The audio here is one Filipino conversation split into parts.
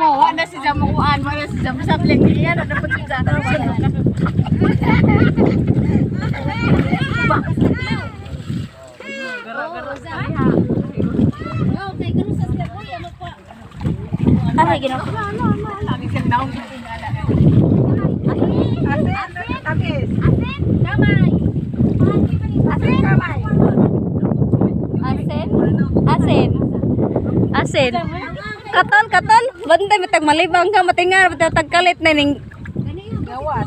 mo, wala si Jamuan, wala si Jam Sapling. Yan, ano dapat si Jam. Aray, ginawa. Lagi siyang naong tingala. Asin. Kamay. Asin, kamay. Asin. Katon. Bantay matag malibang ka matingar matag kalit na ning Gawat.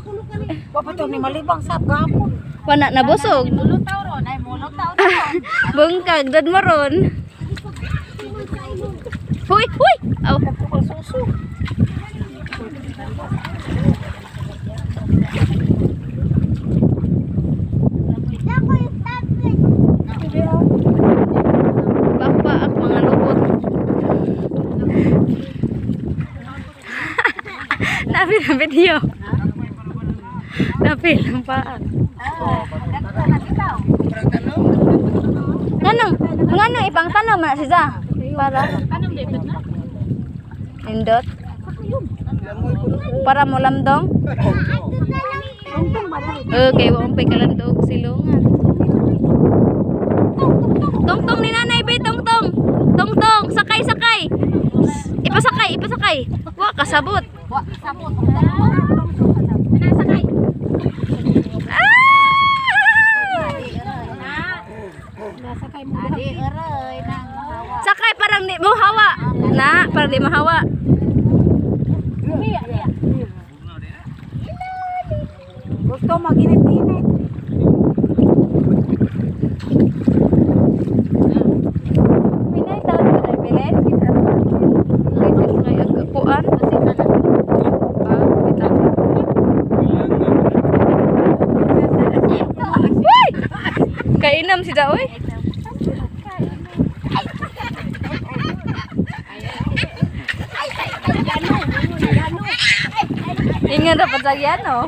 Wapatong ni malibang sa gapon. wana nabusog. Mulutaw ron, ay mulutaw ron. Bungkag dad maron. Huy. Aw. Susu. Bakbaak mga lubot. Napil ang video. Napil ang paa. Ngano ipang tanong man si Za? Para indot. Para mo lamdong. Okay, wampay kalandog silungan. Tongtong ni nanay be, tongtong. Tongtong, sakay. Ipasakay. Wa kasabot. Sabot. Sakay. Nasakay mo. Adi, aray, nang hawa. Sakay parang di mo hawa. Parang di mo hawa. Gusto maginit-init. Pinay taon ko na bilen. Kay agkuan. Kainam si Daoy. Ingat dapat lagi ano?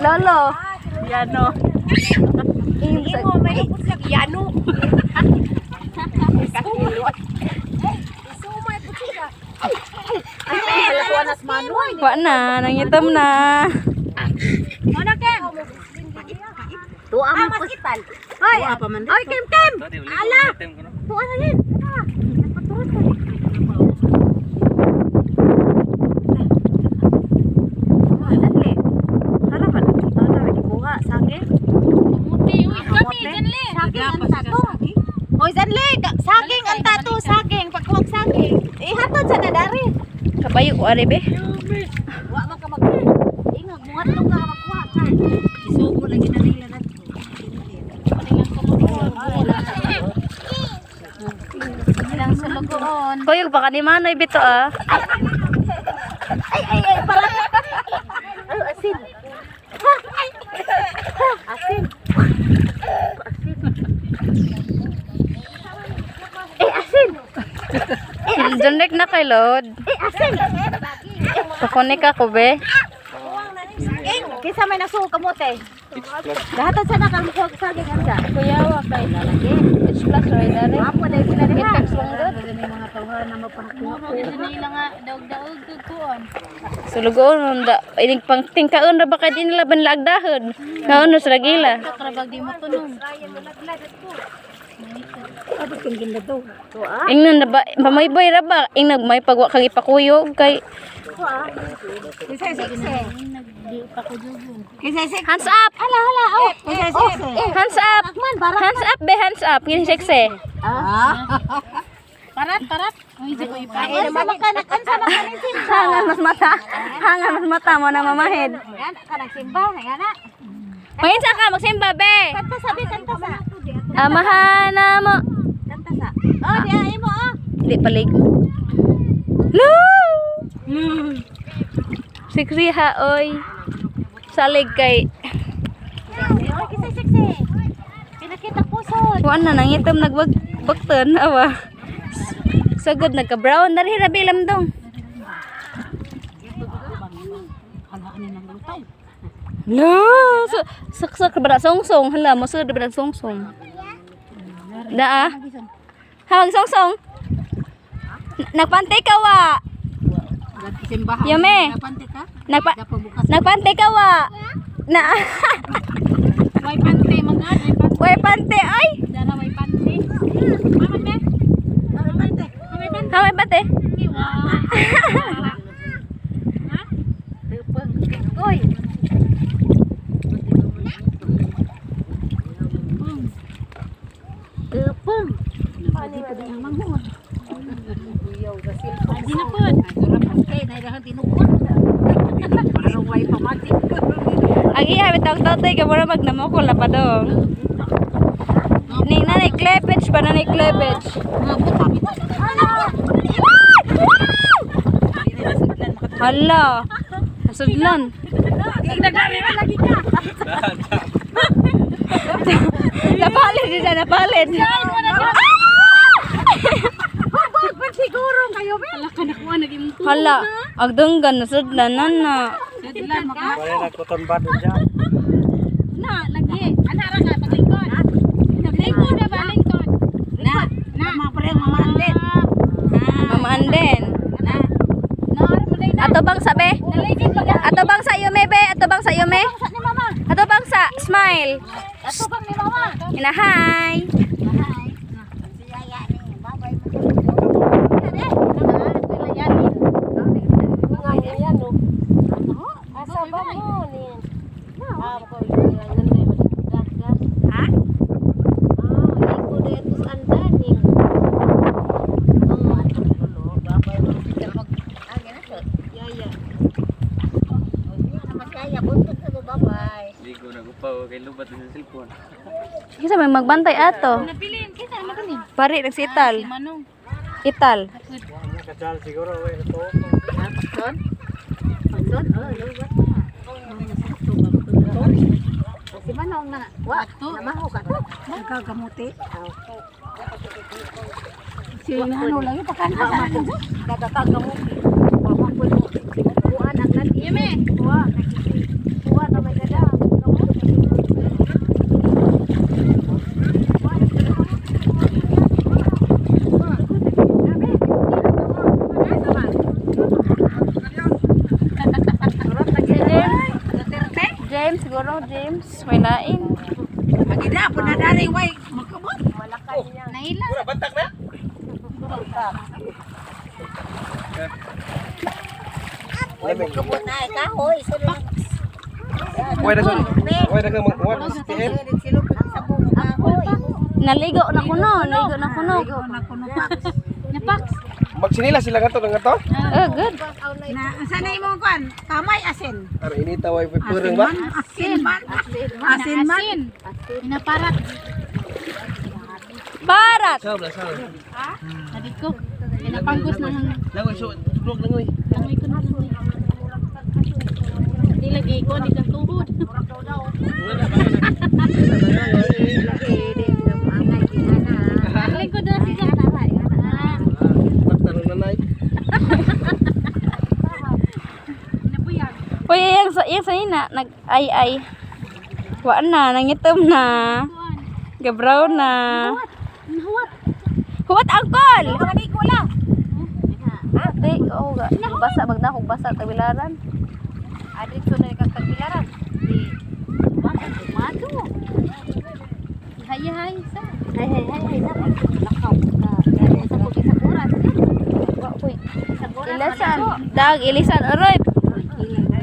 Lolo. Yano. Imo may lupot sa yano. Wa na, nangitam na. Mana Kem? Tuwa mo postal. Hoy, Oy, Kem. Ala. Tuwa na yan. Saging ang tato, saging, pagkuwag saging. Ihatod sa nadari. Kabayo ko ari be. Wa man ka mag. Ingog muhat lang ka magkuha ka. Isugo lagi na nila nato. Ilang sulugoon. Koyog pa kanimanoy bito ah. Ay, para. Asin. Asin. Jonek na kay Lord. Asin. Kukunik ako be. Kisa may nasuo kamote. Dahatod sa nakalukog saging anda. Kuya wa kay lalaki. It's plus right dali. Apo dai sila Get diha. tax lang dot. Mga tawhan na mapanakuha. Nila nga daog-daog kukuan. Sulugon da inig pang tingkaon ra ba kay di nila banlagdahon. Naon sa lagila. Karabag di mo tunog. Ano kung ginda to? Ingnon na ba mamayboy ra ba? Ingnog may pagwa kag ipakuyog kay hands up. Hala. Oh. Hands up. Hands up be, hands up. Kini sekse. Parat. Ay, naman ka nakansa na kanisin. Hangan mas mata mo na mamahid. Yan, ka nagsimba, yan na. Manginsa ka magsimba be. Kanta sabi, kanta sa. Amahana mo. Kanta sa. Oh, di mo oh. Di paligo. Lo! Sikriha oy. Salig kay. Oh, kisa. Pinakita pusod. Kuan na nangitom nagbagton awa. Sagad nagka-brown na rin rabilam dong. No, saksak ba songsong hala mo sud ba songsong. Daa. Hawag songsong. Nagpante ka wa. Simbahan. Yume. Napante ka? Nagpa Bukas. nagpante ka wa. Na Way pante mga. way pante ay. Dara way pante. Mama me. Way pante. Way pante. Ha way pante. Ha? Tupang. Oy. Tupang. Padi pa din ang manghod. Hindi na po. Okay, nairahan tinukot. Parang way pamatik. Ang iya bitang tatay ka mura magnamokol na pa dong. Ning nanay cleavage ba nanay cleavage? Hala. Nasudlan. Lagi ka. Napalit din napalit. Siguro kayo ba? Hala ka nakuha naging tulo. Hala, agdunggan nasudlan na. Dadlan maka. Wala na kuton ba doon dyan? Na, lagi. Ana ra ka paglingkod. Paglingkod na ba lingkod? Na, mga pare mamandin. Mamaanden. Na. Na, maday na. Ato bang sabi? Naligid pag. Ato bang sa yume be? Ato bang sa yume? Sa ni mama. Ato bang sa smile? Ato bang ni mama? Ina hi. Hi. Si Yaya ni. Babay mo. Asa ba mo ni? Ako ha? Iko dito sa andaning. Babay mo kita mag na sa Yaya. Yaya buntot sa babay. Ligo na ko pa. Kay lubat sa cellphone. Kisa may magbantay ato. Napiliin kita maganin. Pari nagsital. Manong. Ital. Nakadal siguro. Ito. Son? Son? Oh, lubat. Si Manong na. Wa, namaho ka. Nagkagamuti. Si Manong lagi pakan sa akin. Nagkagamuti. Pamapul mo. Kuha na kan. Yeme. Kuha. Kuha na may gada. James, siguro James. May naing. Magida po na dari way. Magkabot. Malakas niya. Naila. Pura, bantak na? Way magkabot na ay kahoy. Uy, na sun. Uy, na ka mag-uwan. SPM. Sa buong kahoy. Naligo na kuno. Naligo na kuno. Napak. Magsinila sila nga to. Nga to? Oh, good. Na sanay mo kan? Kamay asin. Ano, inita way pureng ba? Asin man. Asin man. Inaparat. Barat. Sab. Adit ko. Inapanggos na hang. Langoy, so, tuklog langoy. Langoy ko na. Di lagi ko ni katuhod. Lagi ko na siya. Bakta na nanay. Napuyag. Uy, yung sa ina, nag-ay-ay. Waan na, nangitom na. Gabraw na. Nahuwat. Huwat angkol! Lagi ko lang. Ate, oo ga. Basa, magdahog basa, tabilaran. Adit ko na ikagkagilaran. Di. Bakit tumato? Hay sa. Hay sa. Lakaw ka. Sa pagkisa kuras. Uy, ilisan. Dag, ilisan. Aroy. Ilang.